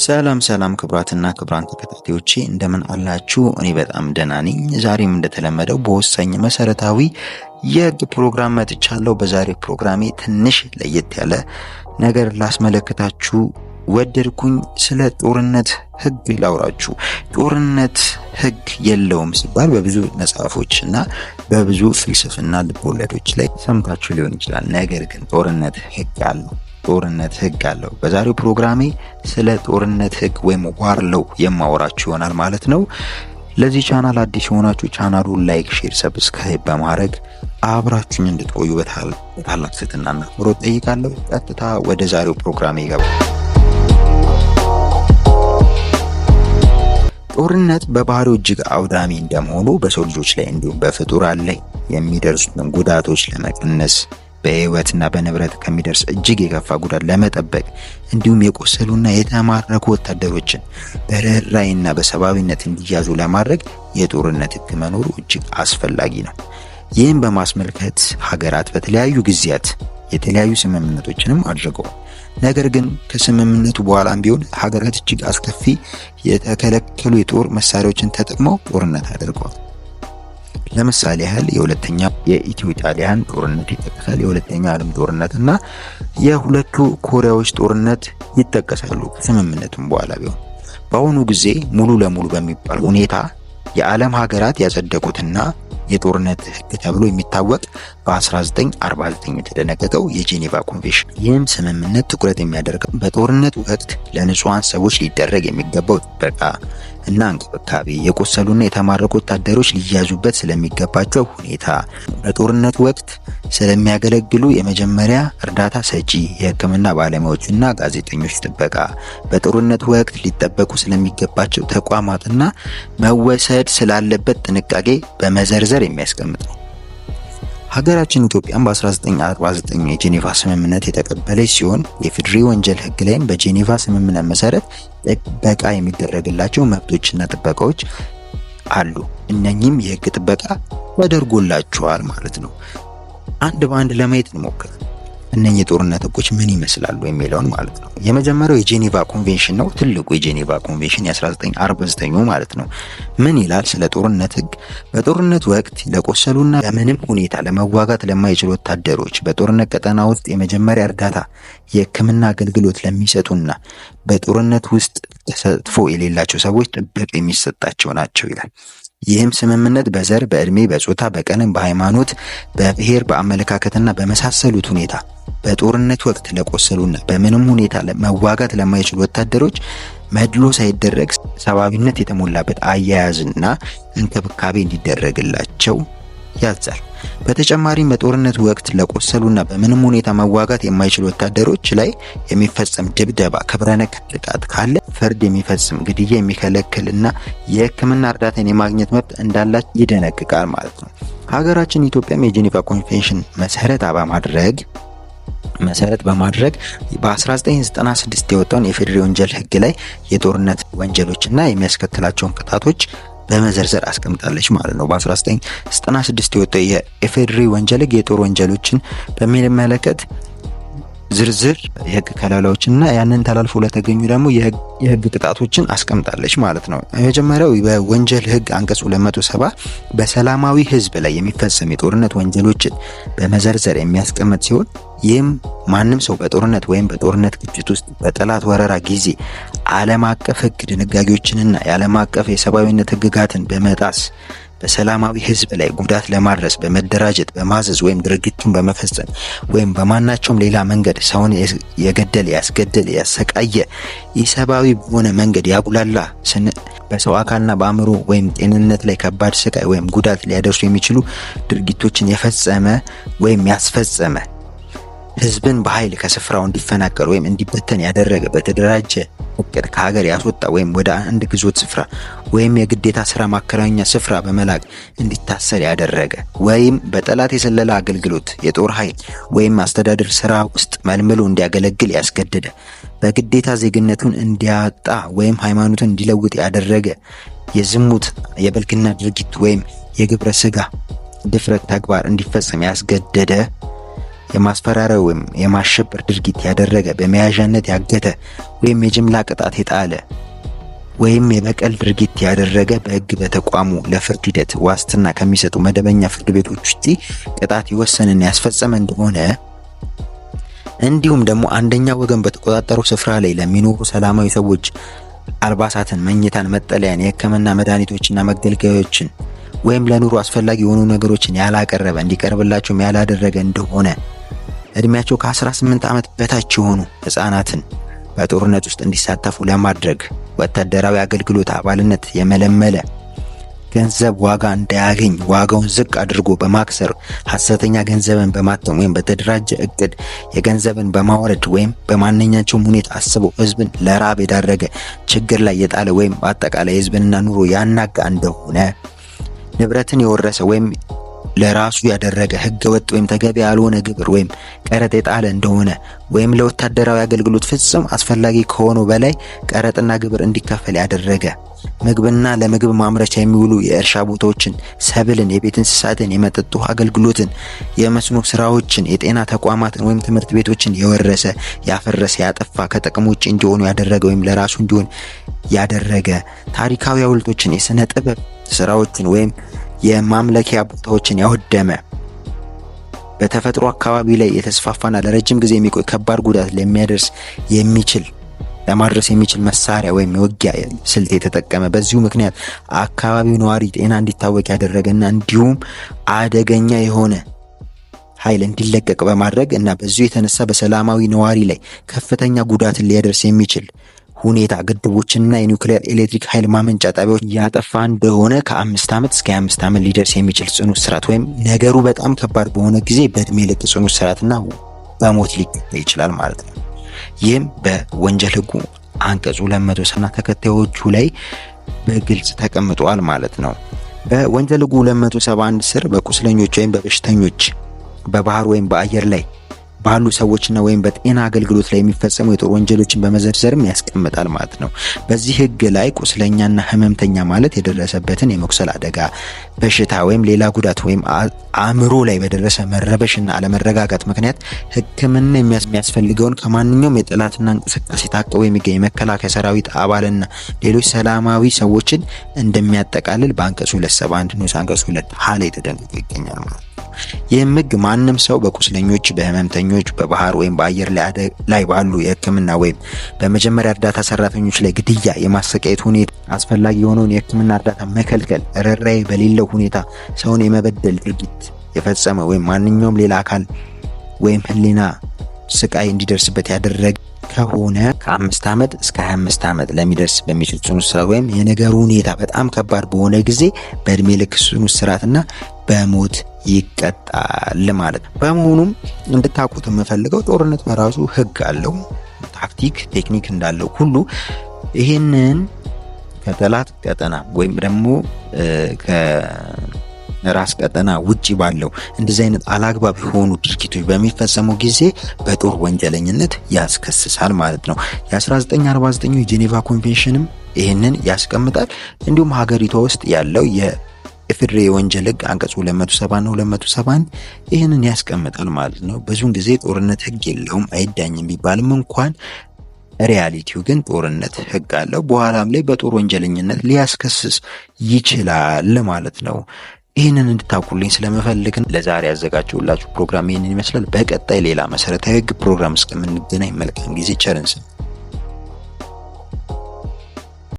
ሰላም ክብራትና ክብራን ተከታታዮቼ እንደምን አላችሁ? እኔ በጣም ደህና ነኝ። ዛሬም እንደተለመደው በወሳኝ መሰረታዊ የህግ ፕሮግራም መጥቻለሁ። በዛሬ ፕሮግራሜ ትንሽ ለየት ያለ ነገር ላስመለክታችሁ ወደድኩኝ። ስለ ጦርነት ህግ ላውራችሁ። ጦርነት ህግ የለውም ሲባል በብዙ መጽሐፎችና በብዙ ፍልስፍና ልቦለዶች ላይ ሰምታችሁ ሊሆን ይችላል። ነገር ግን ጦርነት ህግ አለው። በዛሬው ፕሮግራሜ ስለ ጦርነት ህግ ወይም ዋር ሎው የማወራችሁ ይሆናል ማለት ነው። ለዚህ ቻናል አዲስ የሆናችሁ ቻናሉን ላይክ፣ ሼር፣ ሰብስክራይብ በማድረግ አብራችሁኝ እንድትቆዩ በታላቅ ትህትናና አክብሮት ጠይቃለሁ። ቀጥታ ወደ ዛሬው ፕሮግራሜ ይገባል። ጦርነት በባህሪው እጅግ አውዳሚ እንደመሆኑ በሰው ልጆች ላይ እንዲሁም በፍጡራን ላይ የሚደርሱትን ጉዳቶች ለመቀነስ በህይወትና በንብረት ከሚደርስ እጅግ የከፋ ጉዳት ለመጠበቅ እንዲሁም የቆሰሉና የተማረኩ ወታደሮችን በርህራሄና በሰብአዊነት እንዲያዙ ለማድረግ የጦርነት ህግ መኖሩ እጅግ አስፈላጊ ነው። ይህም በማስመልከት ሀገራት በተለያዩ ጊዜያት የተለያዩ ስምምነቶችንም አድርገዋል። ነገር ግን ከስምምነቱ በኋላም ቢሆን ሀገራት እጅግ አስከፊ የተከለከሉ የጦር መሳሪያዎችን ተጠቅመው ጦርነት አድርገዋል። ለምሳሌ ያህል የሁለተኛው የኢትዮ ጣሊያን ጦርነት ይጠቀሳል። የሁለተኛው ዓለም ጦርነት እና የሁለቱ ኮሪያዎች ጦርነት ይጠቀሳሉ። ስምምነቱም በኋላ ቢሆን በአሁኑ ጊዜ ሙሉ ለሙሉ በሚባል ሁኔታ የዓለም ሀገራት ያጸደቁትና የጦርነት ህግ ተብሎ የሚታወቅ በ1949 የተደነገገው የጄኔቫ ኮንቬንሽን። ይህም ስምምነት ትኩረት የሚያደርገው በጦርነት ወቅት ለንጹሃን ሰዎች ሊደረግ የሚገባው ጥበቃ እና እንክብካቤ፣ የቆሰሉና የተማረኩ ወታደሮች ሊያዙበት ስለሚገባቸው ሁኔታ፣ በጦርነት ወቅት ስለሚያገለግሉ የመጀመሪያ እርዳታ ሰጪ የህክምና ባለሙያዎችና ጋዜጠኞች ጥበቃ፣ በጦርነት ወቅት ሊጠበቁ ስለሚገባቸው ተቋማትና መወሰድ ስላለበት ጥንቃቄ በመዘርዘር የሚያስቀምጥ ነው። ሀገራችን ኢትዮጵያም በ1949 የጄኔቫ ስምምነት የተቀበለች ሲሆን የፌዴሪ ወንጀል ህግ ላይም በጄኔቫ ስምምነት መሰረት ጥበቃ የሚደረግላቸው መብቶችና ጥበቃዎች አሉ። እነኚህም የህግ ጥበቃ ተደርጎላቸዋል ማለት ነው። አንድ በአንድ ለማየት እንሞክር። እነኚህ የጦርነት ህጎች ምን ይመስላሉ የሚለውን ማለት ነው። የመጀመሪያው የጄኔቫ ኮንቬንሽን ነው። ትልቁ የጄኔቫ ኮንቬንሽን የ1949 ማለት ነው። ምን ይላል ስለ ጦርነት ህግ? በጦርነት ወቅት ለቆሰሉና በምንም ሁኔታ ለመዋጋት ለማይችሉ ወታደሮች፣ በጦርነት ቀጠና ውስጥ የመጀመሪያ እርዳታ የህክምና አገልግሎት ለሚሰጡና በጦርነት ውስጥ ተሳትፎ የሌላቸው ሰዎች ጥበቃ የሚሰጣቸው ናቸው ይላል። ይህም ስምምነት በዘር፣ በእድሜ፣ በጾታ፣ በቀለም፣ በሃይማኖት፣ በብሔር፣ በአመለካከትና በመሳሰሉት ሁኔታ በጦርነት ወቅት ለቆሰሉና በምንም ሁኔታ መዋጋት ለማይችሉ ወታደሮች መድሎ ሳይደረግ ሰብአዊነት የተሞላበት አያያዝና እንክብካቤ እንዲደረግላቸው ያዛል። በተጨማሪም በጦርነት ወቅት ለቆሰሉና በምንም ሁኔታ መዋጋት የማይችሉ ወታደሮች ላይ የሚፈጸም ድብደባ፣ ክብረነክ ጥቃት ካለ ፍርድ የሚፈጽም፣ ግድያ የሚከለክልና የህክምና እርዳታን የማግኘት መብት እንዳላቸው ይደነግጋል ማለት ነው። ሀገራችን ኢትዮጵያም የጄኔቫ ኮንቬንሽን መሰረት በማድረግ በ1996 የወጣውን የፌዴሪ ወንጀል ህግ ላይ የጦርነት ወንጀሎችና የሚያስከትላቸውን ቅጣቶች በመዘርዘር አስቀምጣለች ማለት ነው። በ1996 የወጣው የፌዴሪ ወንጀል ህግ የጦር ወንጀሎችን በሚመለከት ዝርዝር የህግ ከለላዎችና ያንን ተላልፎ ለተገኙ ደግሞ የህግ ቅጣቶችን አስቀምጣለች ማለት ነው። የመጀመሪያው በወንጀል ህግ አንቀጽ 270 በሰላማዊ ህዝብ ላይ የሚፈጸም የጦርነት ወንጀሎችን በመዘርዘር የሚያስቀምጥ ሲሆን ይህም ማንም ሰው በጦርነት ወይም በጦርነት ግጭት ውስጥ በጠላት ወረራ ጊዜ ዓለም አቀፍ ህግ ድንጋጌዎችንና የዓለም አቀፍ የሰብአዊነት ህግጋትን በመጣስ በሰላማዊ ህዝብ ላይ ጉዳት ለማድረስ በመደራጀት በማዘዝ ወይም ድርጊቱን በመፈጸም ወይም በማናቸውም ሌላ መንገድ ሰውን የገደለ፣ ያስገደለ፣ ያሰቃየ፣ ኢሰብአዊ በሆነ መንገድ ያጉላላ፣ በሰው አካልና በአእምሮ ወይም ጤንነት ላይ ከባድ ስቃይ ወይም ጉዳት ሊያደርሱ የሚችሉ ድርጊቶችን የፈጸመ ወይም ያስፈጸመ፣ ህዝብን በኃይል ከስፍራው እንዲፈናቀል ወይም እንዲበተን ያደረገ፣ በተደራጀ እቅድ ከሀገር ያስወጣ ወይም ወደ አንድ ግዞት ስፍራ ወይም የግዴታ ስራ ማከናወኛ ስፍራ በመላክ እንዲታሰር ያደረገ ወይም በጠላት የሰለላ አገልግሎት የጦር ኃይል ወይም አስተዳደር ስራ ውስጥ መልምሎ እንዲያገለግል ያስገደደ፣ በግዴታ ዜግነቱን እንዲያጣ ወይም ሃይማኖቱን እንዲለውጥ ያደረገ፣ የዝሙት፣ የብልግና ድርጊት ወይም የግብረ ስጋ ድፍረት ተግባር እንዲፈጸም ያስገደደ የማስፈራሪያ ወይም የማሸበር ድርጊት ያደረገ፣ በመያዣነት ያገተ ወይም የጅምላ ቅጣት የጣለ ወይም የበቀል ድርጊት ያደረገ፣ በሕግ በተቋሙ ለፍርድ ሂደት ዋስትና ከሚሰጡ መደበኛ ፍርድ ቤቶች ውጪ ቅጣት የወሰነና ያስፈጸመ እንደሆነ እንዲሁም ደግሞ አንደኛ ወገን በተቆጣጠረው ስፍራ ላይ ለሚኖሩ ሰላማዊ ሰዎች አልባሳትን፣ መኝታን፣ መጠለያን፣ የሕክምና መድኃኒቶችና መገልገያዎችን ወይም ለኑሮ አስፈላጊ የሆኑ ነገሮችን ያላቀረበ፣ እንዲቀርብላቸውም ያላደረገ እንደሆነ እድሜያቸው ከ18 ዓመት በታች የሆኑ ህፃናትን በጦርነት ውስጥ እንዲሳተፉ ለማድረግ ወታደራዊ አገልግሎት አባልነት የመለመለ፣ ገንዘብ ዋጋ እንዳያገኝ ዋጋውን ዝቅ አድርጎ በማክሰር፣ ሐሰተኛ ገንዘብን በማተም ወይም በተደራጀ እቅድ የገንዘብን በማውረድ ወይም በማንኛቸውም ሁኔታ አስበው ህዝብን ለራብ የዳረገ፣ ችግር ላይ የጣለ ወይም በአጠቃላይ ህዝብንና ኑሮ ያናጋ እንደሆነ፣ ንብረትን የወረሰ ወይም ለራሱ ያደረገ፣ ህገወጥ ወይም ተገቢ ያልሆነ ግብር ወይም ቀረጥ የጣለ እንደሆነ ወይም ለወታደራዊ አገልግሎት ፍጹም አስፈላጊ ከሆነው በላይ ቀረጥና ግብር እንዲከፈል ያደረገ፣ ምግብና ለምግብ ማምረቻ የሚውሉ የእርሻ ቦታዎችን፣ ሰብልን፣ የቤት እንስሳትን፣ የመጠጥ ውሃ አገልግሎትን፣ የመስኖ ስራዎችን፣ የጤና ተቋማትን ወይም ትምህርት ቤቶችን የወረሰ፣ ያፈረሰ፣ ያጠፋ፣ ከጥቅም ውጭ እንዲሆኑ ያደረገ ወይም ለራሱ እንዲሆን ያደረገ፣ ታሪካዊ ሐውልቶችን፣ የሥነ ጥበብ ስራዎችን ወይም የማምለኪያ ቦታዎችን ያወደመ፣ በተፈጥሮ አካባቢ ላይ የተስፋፋና ለረጅም ጊዜ የሚቆይ ከባድ ጉዳት ለማድረስ የሚችል መሳሪያ ወይም የውጊያ ስልት የተጠቀመ፣ በዚሁ ምክንያት አካባቢው ነዋሪ ጤና እንዲታወቅ ያደረገና እንዲሁም አደገኛ የሆነ ኃይል እንዲለቀቅ በማድረግ እና በዚሁ የተነሳ በሰላማዊ ነዋሪ ላይ ከፍተኛ ጉዳትን ሊያደርስ የሚችል ሁኔታ ግድቦችንና የኒውክሌር ኤሌክትሪክ ኃይል ማመንጫ ጣቢያዎች ያጠፋ እንደሆነ ከ5 ዓመት እስከ 25 ዓመት ሊደርስ የሚችል ጽኑ እስራት ወይም ነገሩ በጣም ከባድ በሆነ ጊዜ በእድሜ ልክ ጽኑ እስራትና በሞት ሊቀጣ ይችላል ማለት ነው። ይህም በወንጀል ሕጉ አንቀጽ 270 ተከታዮቹ ላይ በግልጽ ተቀምጧል ማለት ነው። በወንጀል ሕጉ 271 ስር በቁስለኞች ወይም በበሽተኞች በባህር ወይም በአየር ላይ ባሉ ሰዎችና ወይም በጤና አገልግሎት ላይ የሚፈጸሙ የጦር ወንጀሎችን በመዘርዘርም ያስቀምጣል ማለት ነው። በዚህ ህግ ላይ ቁስለኛና ህመምተኛ ማለት የደረሰበትን የመቁሰል አደጋ፣ በሽታ ወይም ሌላ ጉዳት ወይም አእምሮ ላይ በደረሰ መረበሽና አለመረጋጋት ምክንያት ሕክምና የሚያስፈልገውን ከማንኛውም የጠላትና እንቅስቃሴ ታቅቦ የሚገኝ መከላከያ ሰራዊት አባልና ሌሎች ሰላማዊ ሰዎችን እንደሚያጠቃልል በአንቀጽ 271 ንዑስ አንቀጽ 2 ሀ ላይ ተደንግጎ ይገኛል ማለት ነው። ይህም ህግ ማንም ሰው በቁስለኞች፣ በህመምተኞች፣ በባህር ወይም በአየር ላይ ባሉ የህክምና ወይም በመጀመሪያ እርዳታ ሰራተኞች ላይ ግድያ፣ የማሰቃየት ሁኔታ፣ አስፈላጊ የሆነውን የህክምና እርዳታ መከልከል፣ ርህራሄ በሌለው ሁኔታ ሰውን የመበደል ድርጊት የፈጸመ ወይም ማንኛውም ሌላ አካል ወይም ህሊና ስቃይ እንዲደርስበት ያደረገ ከሆነ ከ5 ዓመት እስከ 25 ዓመት ለሚደርስ በሚችል ጽኑ እስራት ወይም የነገሩ ሁኔታ በጣም ከባድ በሆነ ጊዜ በእድሜ ልክ ጽኑ እስራትና በሞት ይቀጣል ማለት ነው። በመሆኑም እንድታውቁት የምፈልገው ጦርነት በራሱ ህግ አለው፣ ታክቲክ፣ ቴክኒክ እንዳለው ሁሉ ይሄንን ከጠላት ቀጠና ወይም ደግሞ ከራስ ቀጠና ውጪ ባለው እንደዚህ አይነት አላግባብ የሆኑ ድርጊቶች በሚፈጸሙ ጊዜ በጦር ወንጀለኝነት ያስከስሳል ማለት ነው። የ1949 የጄኔቫ ኮንቬንሽንም ይህንን ያስቀምጣል። እንዲሁም ሀገሪቷ ውስጥ ያለው የኢፌዴሪ የወንጀል ህግ አንቀጽ 270 እና 271 ይህንን ያስቀምጣል ማለት ነው። ብዙውን ጊዜ ጦርነት ህግ የለውም አይዳኝም ቢባልም እንኳን ሪያሊቲው ግን ጦርነት ህግ አለው። በኋላም ላይ በጦር ወንጀለኝነት ሊያስከስስ ይችላል ማለት ነው። ይህንን እንድታውቁልኝ ስለምፈልግ ለዛሬ ያዘጋጀሁላችሁ ፕሮግራም ይህንን ይመስላል። በቀጣይ ሌላ መሰረታዊ ህግ ፕሮግራም እስከምንገናኝ መልካም ጊዜ፣ ቸር እንሰንብት።